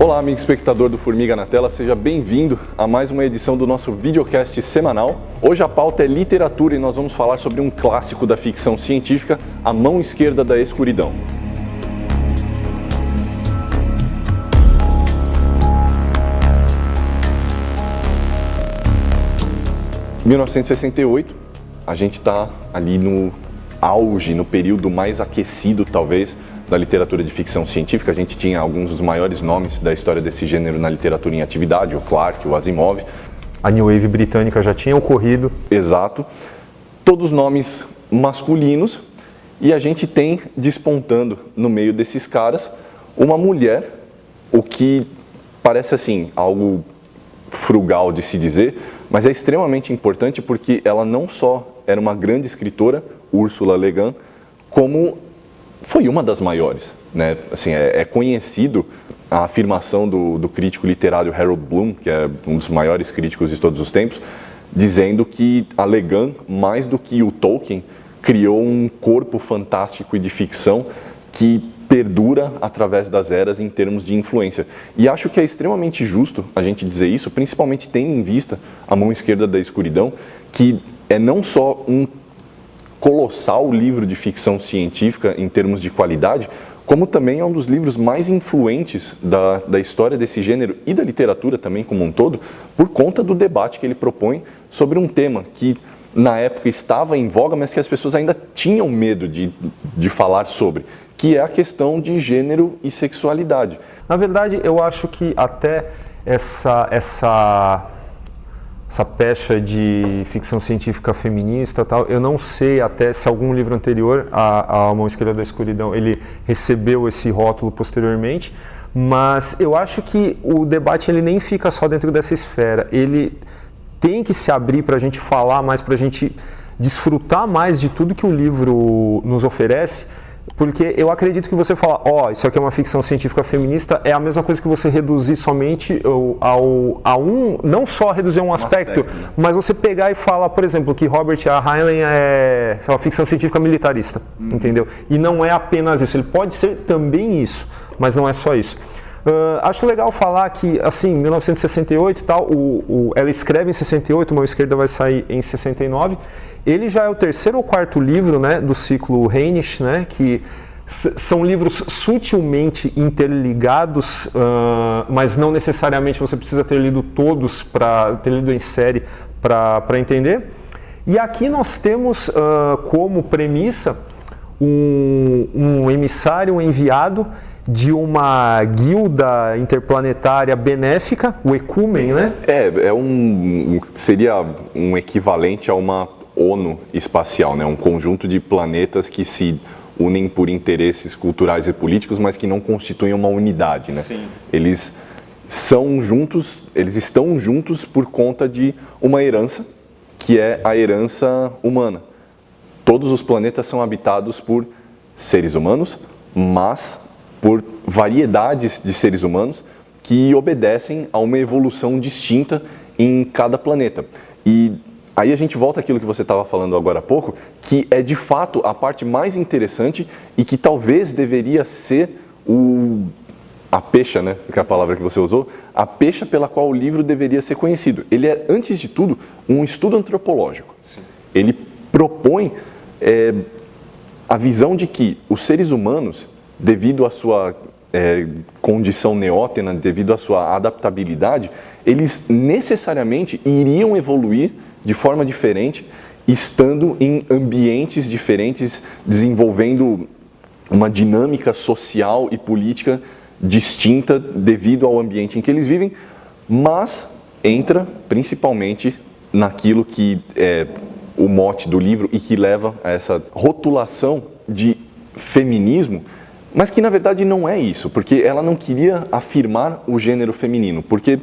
Olá, amigo espectador do Formiga na Tela, seja bem-vindo a mais uma edição do nosso videocast semanal. Hoje a pauta é literatura e nós vamos falar sobre um clássico da ficção científica, A Mão Esquerda da Escuridão. Em 1968, a gente está ali no auge, no período mais aquecido, talvez, da literatura de ficção científica. A gente tinha alguns dos maiores nomes da história desse gênero na literatura em atividade, o Clarke, o Asimov. A New Wave britânica já tinha ocorrido. Exato. Todos nomes masculinos, e a gente tem despontando no meio desses caras uma mulher, o que parece assim, algo frugal de se dizer, mas é extremamente importante porque ela não só era uma grande escritora, Ursula Le Guin, como foi uma das maiores, né? Assim, é conhecido a afirmação do crítico literário Harold Bloom, que é um dos maiores críticos de todos os tempos, dizendo que a Le Guin, mais do que o Tolkien, criou um corpo fantástico e de ficção que perdura através das eras em termos de influência. E acho que é extremamente justo a gente dizer isso, principalmente tendo em vista A Mão Esquerda da Escuridão, que é não só um colossal livro de ficção científica em termos de qualidade, como também é um dos livros mais influentes da história desse gênero e da literatura também como um todo, por conta do debate que ele propõe sobre um tema que na época estava em voga, mas que as pessoas ainda tinham medo de falar sobre, que é a questão de gênero e sexualidade. Na verdade, eu acho que até essa pecha de ficção científica feminista, tal, eu não sei até se algum livro anterior, A Mão Esquerda da Escuridão, ele recebeu esse rótulo posteriormente, mas eu acho que o debate ele nem fica só dentro dessa esfera, ele tem que se abrir para a gente falar mais, para a gente desfrutar mais de tudo que o livro nos oferece. Porque eu acredito que você falar, isso aqui é uma ficção científica feminista, é a mesma coisa que você reduzir somente não só reduzir um aspecto, mas você pegar e falar, por exemplo, que Robert A. Heinlein é uma ficção científica militarista, entendeu? E não é apenas isso, ele pode ser também isso, mas não é só isso. Acho legal falar que, assim, 1968 e tal, ela escreve em 68, Mão Esquerda vai sair em 69. Ele já é o terceiro ou quarto livro, né, do ciclo Hainish, né, que são livros sutilmente interligados, mas não necessariamente você precisa ter lido todos, ter lido em série para entender. E aqui nós temos como premissa um emissário, um enviado de uma guilda interplanetária benéfica, o Ecumen, né? Seria um equivalente a uma ONU espacial, né? Um conjunto de planetas que se unem por interesses culturais e políticos, mas que não constituem uma unidade, né? Sim. Eles estão juntos por conta de uma herança, que é a herança humana. Todos os planetas são habitados por seres humanos, mas por variedades de seres humanos que obedecem a uma evolução distinta em cada planeta. E aí a gente volta àquilo que você estava falando agora há pouco, que é de fato a parte mais interessante e que talvez deveria ser a pecha, né, que é a palavra que você usou, a pecha pela qual o livro deveria ser conhecido. Ele é, antes de tudo, um estudo antropológico. Sim. Ele propõe a visão de que os seres humanos, devido à sua condição neótena, devido à sua adaptabilidade, eles necessariamente iriam evoluir de forma diferente, estando em ambientes diferentes, desenvolvendo uma dinâmica social e política distinta devido ao ambiente em que eles vivem, mas entra principalmente naquilo que é o mote do livro e que leva a essa rotulação de feminismo, mas que na verdade não é isso, porque ela não queria afirmar o gênero feminino, porque,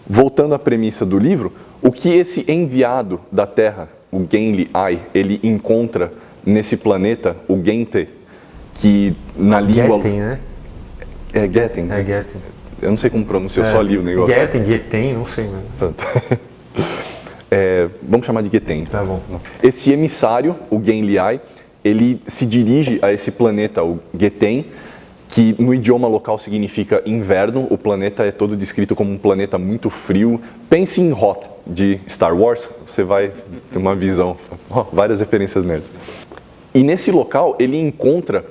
voltando à premissa do livro, o que esse enviado da Terra, o Genli Ai, ele encontra nesse planeta, o Gente, que na língua... Getten, né? É Getten. É Getten. Eu não sei como pronunciar, eu só li o negócio. Getten, não sei, né? Vamos chamar de Getten. Tá bom. Esse emissário, o Genli Ai, ele se dirige a esse planeta, o Getten, que no idioma local significa inverno. O planeta é todo descrito como um planeta muito frio. Pense em Hoth, de Star Wars, você vai ter uma visão, várias referências nerds. E nesse local ele encontra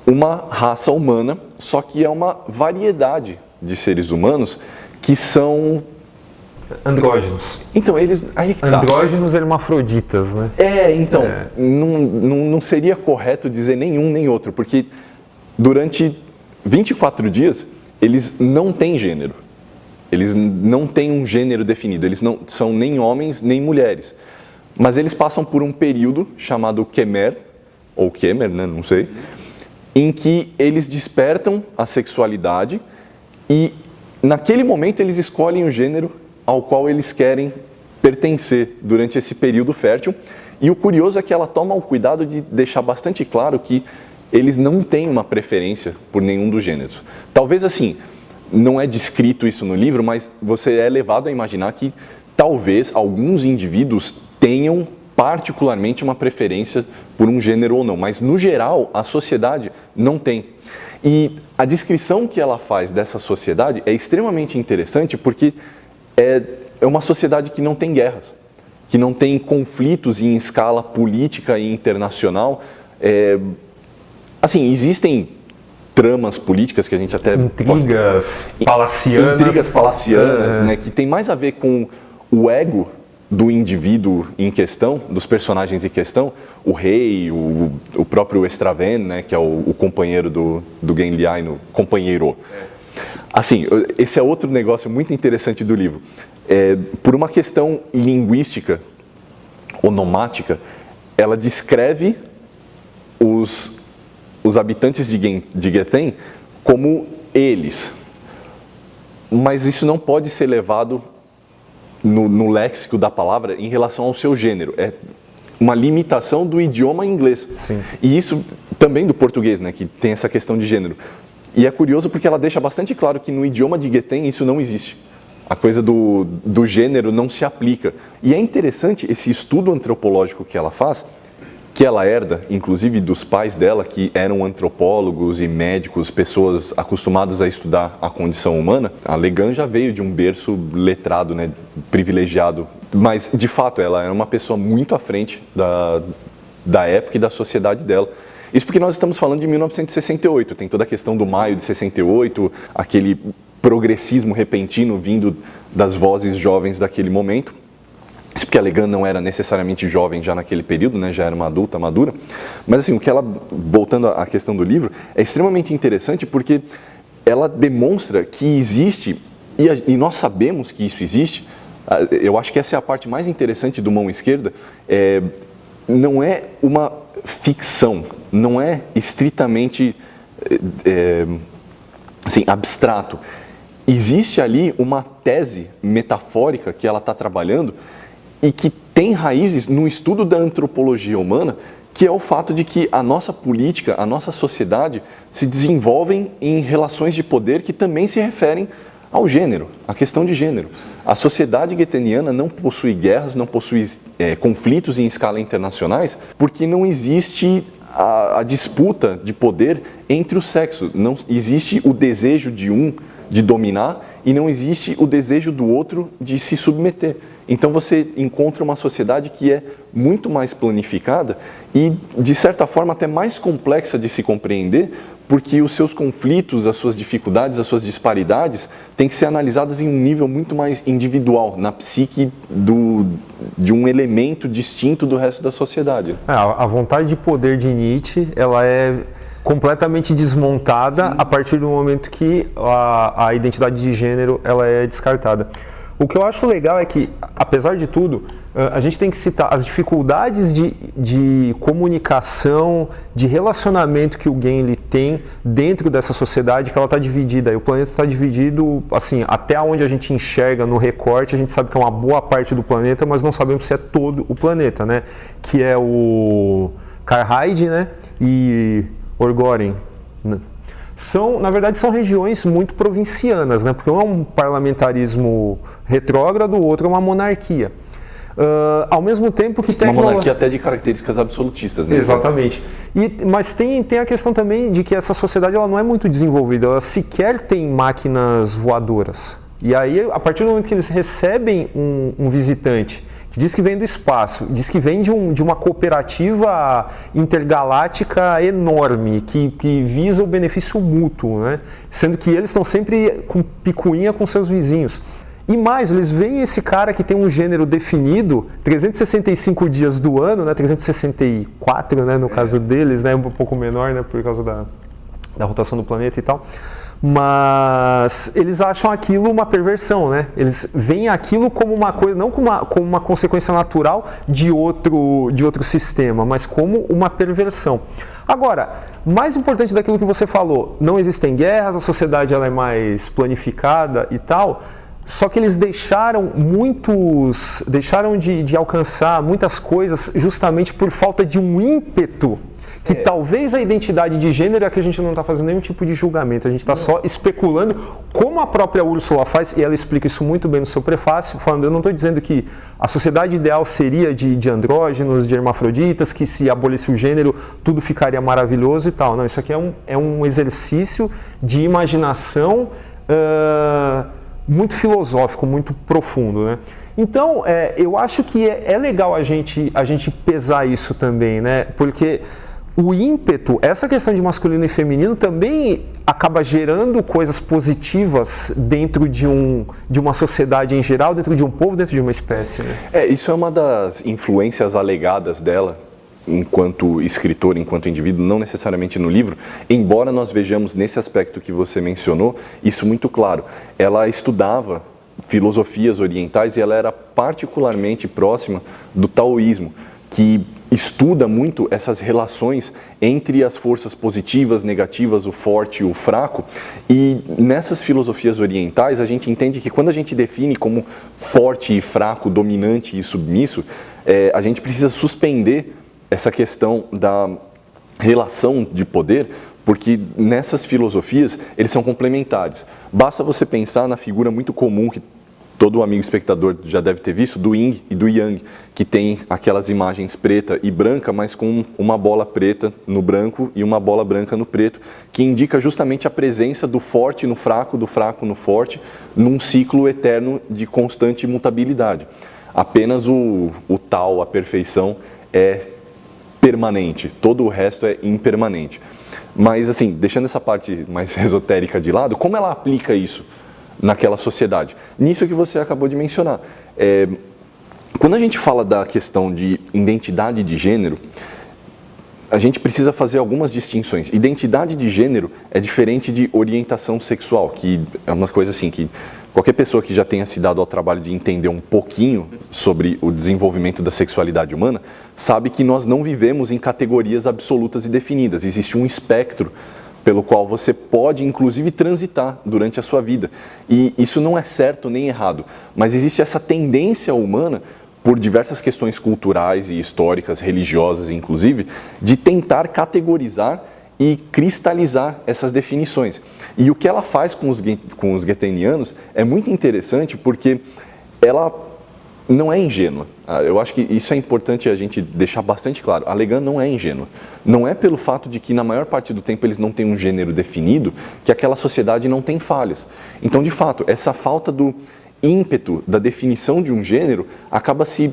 uma raça humana, só que é uma variedade de seres humanos que são... andrógenos. Então, eles... Aí tá. Andrógenos hermafroditas, né? Então, não seria correto dizer nenhum nem outro, porque durante 24 dias eles não têm gênero. Eles não têm um gênero definido, eles não são nem homens nem mulheres. Mas eles passam por um período chamado Kemer, ou Kemer, né? Não sei, em que eles despertam a sexualidade e naquele momento eles escolhem o gênero ao qual eles querem pertencer durante esse período fértil. E o curioso é que ela toma o cuidado de deixar bastante claro que eles não têm uma preferência por nenhum dos gêneros. Talvez assim, não é descrito isso no livro, mas você é levado a imaginar que talvez alguns indivíduos tenham particularmente uma preferência por um gênero ou não, mas no geral a sociedade não tem. E a descrição que ela faz dessa sociedade é extremamente interessante porque é uma sociedade que não tem guerras, que não tem conflitos em escala política e internacional. Assim, existem tramas políticas que a gente até... Intrigas palacianas, né, que tem mais a ver com o ego do indivíduo em questão, dos personagens em questão, o rei, o próprio Estraven, né, que é o companheiro do Genliai, no companheiro. Assim, esse é outro negócio muito interessante do livro. Por uma questão linguística, onomática, ela descreve os habitantes de Gethen como eles. Mas isso não pode ser levado no léxico da palavra em relação ao seu gênero. É uma limitação do idioma inglês. Sim. E isso também do português, né, que tem essa questão de gênero. E é curioso porque ela deixa bastante claro que no idioma de Gethen isso não existe. A coisa do gênero não se aplica. E é interessante esse estudo antropológico que ela faz, que ela herda, inclusive, dos pais dela, que eram antropólogos e médicos, pessoas acostumadas a estudar a condição humana. A Legan já veio de um berço letrado, né, privilegiado, mas, de fato, ela era uma pessoa muito à frente da época e da sociedade dela. Isso porque nós estamos falando de 1968, tem toda a questão do maio de 68, aquele progressismo repentino vindo das vozes jovens daquele momento. Isso porque a Legan não era necessariamente jovem já naquele período, né, já era uma adulta madura. Mas assim, o que ela, voltando à questão do livro, é extremamente interessante porque ela demonstra que existe, e nós sabemos que isso existe. Eu acho que essa é a parte mais interessante do Mão Esquerda. Não é uma ficção, não é estritamente assim, abstrato. Existe ali uma tese metafórica que ela está trabalhando e que tem raízes no estudo da antropologia humana, que é o fato de que a nossa política, a nossa sociedade se desenvolvem em relações de poder que também se referem ao gênero, à questão de gênero. A sociedade geteniana não possui guerras, não possui conflitos em escala internacionais, porque não existe a disputa de poder entre os sexos. Não existe o desejo de um de dominar e não existe o desejo do outro de se submeter. Então você encontra uma sociedade que é muito mais planificada e, de certa forma, até mais complexa de se compreender, porque os seus conflitos, as suas dificuldades, as suas disparidades têm que ser analisadas em um nível muito mais individual, na psique de um elemento distinto do resto da sociedade. A vontade de poder de Nietzsche, ela é completamente desmontada. Sim. A partir do momento que a identidade de gênero ela é descartada. O que eu acho legal é que, apesar de tudo, a gente tem que citar as dificuldades de comunicação, de relacionamento que o Gimli tem dentro dessa sociedade, que ela está dividida. E o planeta está dividido, assim, até onde a gente enxerga no recorte, a gente sabe que é uma boa parte do planeta, mas não sabemos se é todo o planeta, né? Que é o Karhide, né? E Orgoren. Na verdade, são regiões muito provincianas, né? Porque um é um parlamentarismo retrógrado, o outro é uma monarquia. Ao mesmo tempo que tem uma monarquia até de características absolutistas, né? Exatamente. Mas tem a questão também de que essa sociedade ela não é muito desenvolvida, ela sequer tem máquinas voadoras. E aí, a partir do momento que eles recebem um visitante que diz que vem do espaço, diz que vem de uma cooperativa intergaláctica enorme, que visa o benefício mútuo, né? Sendo que eles estão sempre com picuinha com seus vizinhos. E mais, eles veem esse cara que tem um gênero definido 365 dias do ano, né? 364, né? No caso deles, né? Um pouco menor, né? Por causa da rotação do planeta e tal. Mas eles acham aquilo uma perversão, né? Eles veem aquilo como uma coisa, não como uma consequência natural de outro sistema, mas como uma perversão. Agora, mais importante daquilo que você falou, não existem guerras, a sociedade ela é mais planificada e tal. Só que eles deixaram de alcançar muitas coisas justamente por falta de um ímpeto, que talvez a identidade de gênero é que a gente não está fazendo nenhum tipo de julgamento, a gente está só especulando, como a própria Úrsula faz, e ela explica isso muito bem no seu prefácio, falando, eu não estou dizendo que a sociedade ideal seria de andrógenos, de hermafroditas, que se abolisse o gênero, tudo ficaria maravilhoso e tal. Não, isso aqui é um exercício de imaginação muito filosófico, muito profundo, né? Então, eu acho que é legal a gente pesar isso também, né? Porque o ímpeto, essa questão de masculino e feminino também acaba gerando coisas positivas dentro de uma sociedade em geral, dentro de um povo, dentro de uma espécie, né? Isso é uma das influências alegadas dela, enquanto escritor, enquanto indivíduo, não necessariamente no livro, embora nós vejamos nesse aspecto que você mencionou, isso muito claro. Ela estudava filosofias orientais e ela era particularmente próxima do taoísmo, que estuda muito essas relações entre as forças positivas, negativas, o forte e o fraco, e nessas filosofias orientais a gente entende que quando a gente define como forte e fraco, dominante e submisso, a gente precisa suspender essa questão da relação de poder, porque nessas filosofias eles são complementares. Basta você pensar na figura muito comum que todo amigo espectador já deve ter visto, do Yin e do Yang, que tem aquelas imagens preta e branca, mas com uma bola preta no branco e uma bola branca no preto, que indica justamente a presença do forte no fraco, do fraco no forte, num ciclo eterno de constante mutabilidade. Apenas o tal, a perfeição, é permanente, todo o resto é impermanente. Mas assim, deixando essa parte mais esotérica de lado, como ela aplica isso naquela sociedade? Nisso que você acabou de mencionar. Quando a gente fala da questão de identidade de gênero, a gente precisa fazer algumas distinções. Identidade de gênero é diferente de orientação sexual, que é uma coisa assim que qualquer pessoa que já tenha se dado ao trabalho de entender um pouquinho sobre o desenvolvimento da sexualidade humana, sabe que nós não vivemos em categorias absolutas e definidas. Existe um espectro pelo qual você pode, inclusive, transitar durante a sua vida. E isso não é certo nem errado, mas existe essa tendência humana, por diversas questões culturais e históricas, religiosas inclusive, de tentar categorizar e cristalizar essas definições. E o que ela faz com os getenianos é muito interessante, porque ela não é ingênua. Eu acho que isso é importante a gente deixar bastante claro. A Legan não é ingênua. Não é pelo fato de que na maior parte do tempo eles não têm um gênero definido que aquela sociedade não tem falhas. Então, de fato, essa falta do ímpeto da definição de um gênero acaba se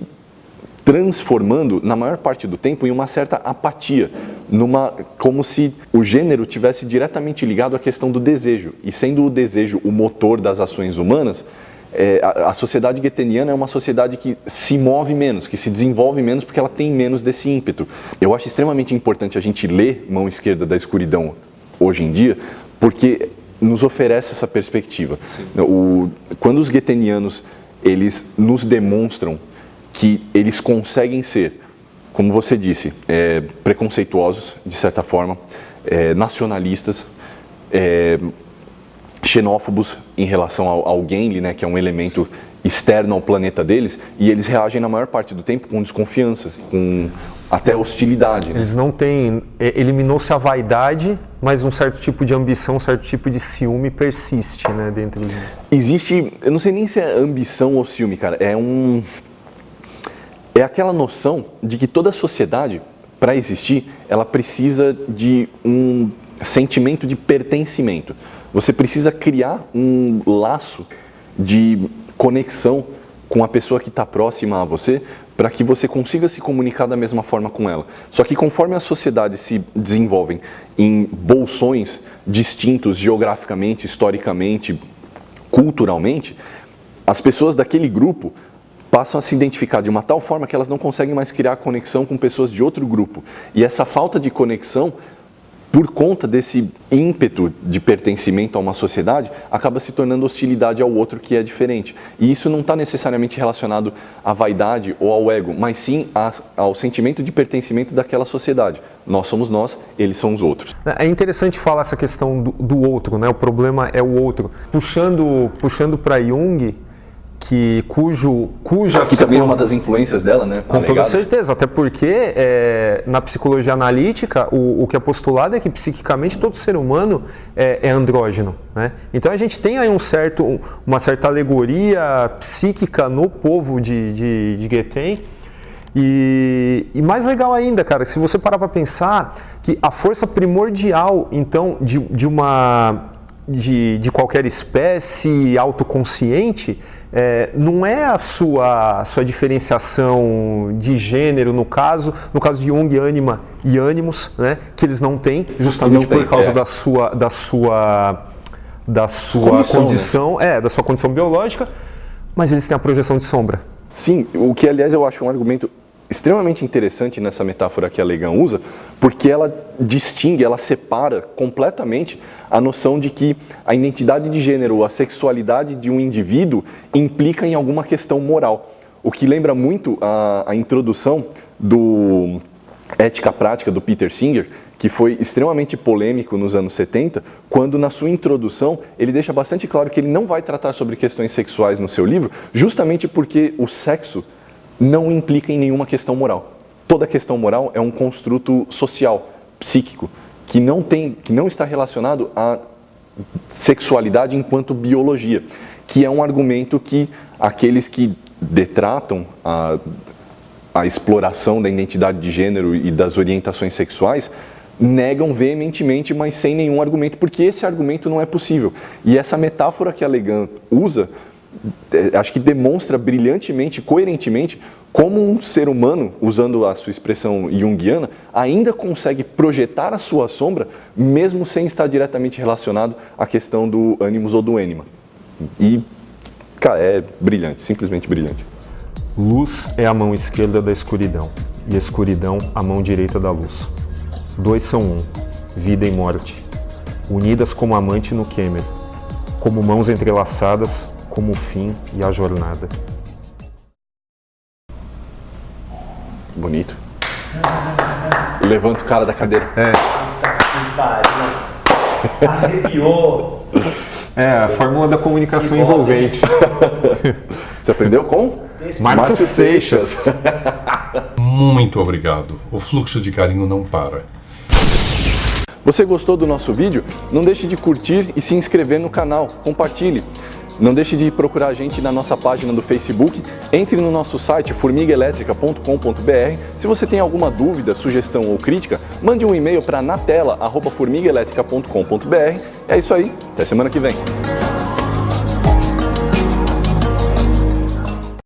transformando, na maior parte do tempo, em uma certa apatia, como se o gênero tivesse diretamente ligado à questão do desejo. E sendo o desejo o motor das ações humanas, a sociedade geteniana é uma sociedade que se move menos, que se desenvolve menos porque ela tem menos desse ímpeto. Eu acho extremamente importante a gente ler Mão Esquerda da Escuridão hoje em dia, porque nos oferece essa perspectiva. Quando os getenianos eles nos demonstram que eles conseguem ser, como você disse, preconceituosos, de certa forma, nacionalistas, xenófobos em relação ao Gimli, né, que é um elemento externo ao planeta deles, e eles reagem na maior parte do tempo com desconfiança, com até hostilidade. Né? Eles não têm... Eliminou-se a vaidade, mas um certo tipo de ambição, um certo tipo de ciúme persiste, né, dentro de... Existe... Eu não sei nem se é ambição ou ciúme, cara. é aquela noção de que toda sociedade, para existir, ela precisa de um sentimento de pertencimento. Você precisa criar um laço de conexão com a pessoa que está próxima a você, para que você consiga se comunicar da mesma forma com ela. Só que conforme as sociedades se desenvolvem em bolsões distintos geograficamente, historicamente, culturalmente, as pessoas daquele grupo passam a se identificar de uma tal forma que elas não conseguem mais criar conexão com pessoas de outro grupo. E essa falta de conexão, por conta desse ímpeto de pertencimento a uma sociedade, acaba se tornando hostilidade ao outro que é diferente. E isso não está necessariamente relacionado à vaidade ou ao ego, mas sim ao sentimento de pertencimento daquela sociedade. Nós somos nós, eles são os outros. É interessante falar essa questão do outro, né? O problema é o outro. Puxando para Jung, cuja que também é uma das influências dela, né? Com toda certeza, até porque na psicologia analítica o que é postulado é que psiquicamente todo ser humano é andrógeno, né? Então a gente tem aí uma certa alegoria psíquica no povo de Guetem. E mais legal ainda, cara, se você parar para pensar que a força primordial, então, de qualquer espécie autoconsciente, não é a sua diferenciação de gênero, no caso de Jung, ânima e ânimos, né, que eles não têm, justamente por causa da sua condição, né? Da sua condição biológica, mas eles têm a projeção de sombra. Sim, o que aliás eu acho um argumento extremamente interessante nessa metáfora que a Legan usa, porque ela distingue, ela separa completamente a noção de que a identidade de gênero, a sexualidade de um indivíduo implica em alguma questão moral. O que lembra muito a introdução do Ética Prática do Peter Singer, que foi extremamente polêmico nos anos 70, quando na sua introdução ele deixa bastante claro que ele não vai tratar sobre questões sexuais no seu livro, justamente porque o sexo não implica em nenhuma questão moral. Toda questão moral é um construto social, psíquico, que não está relacionado à sexualidade enquanto biologia, que é um argumento que aqueles que detratam a exploração da identidade de gênero e das orientações sexuais negam veementemente, mas sem nenhum argumento, porque esse argumento não é possível. E essa metáfora que a Legan usa, acho que demonstra brilhantemente, coerentemente, como um ser humano, usando a sua expressão junguiana, ainda consegue projetar a sua sombra, mesmo sem estar diretamente relacionado à questão do ânimos ou do ânima. E, cara, é brilhante, simplesmente brilhante. Luz é a mão esquerda da escuridão, e a escuridão a mão direita da luz. Dois são um, vida e morte, unidas como amante no Kemer, como mãos entrelaçadas, como o fim e a jornada. Bonito. Levanta o cara da cadeira. Arrepiou. A fórmula da comunicação envolvente. Você aprendeu com? Márcio Seixas. Muito obrigado. O fluxo de carinho não para. Você gostou do nosso vídeo? Não deixe de curtir e se inscrever no canal. Compartilhe. Não deixe de procurar a gente na nossa página do Facebook. Entre no nosso site formigaelétrica.com.br. Se você tem alguma dúvida, sugestão ou crítica, mande um e-mail para natela@formigaelétrica.com.br. É isso aí. Até semana que vem.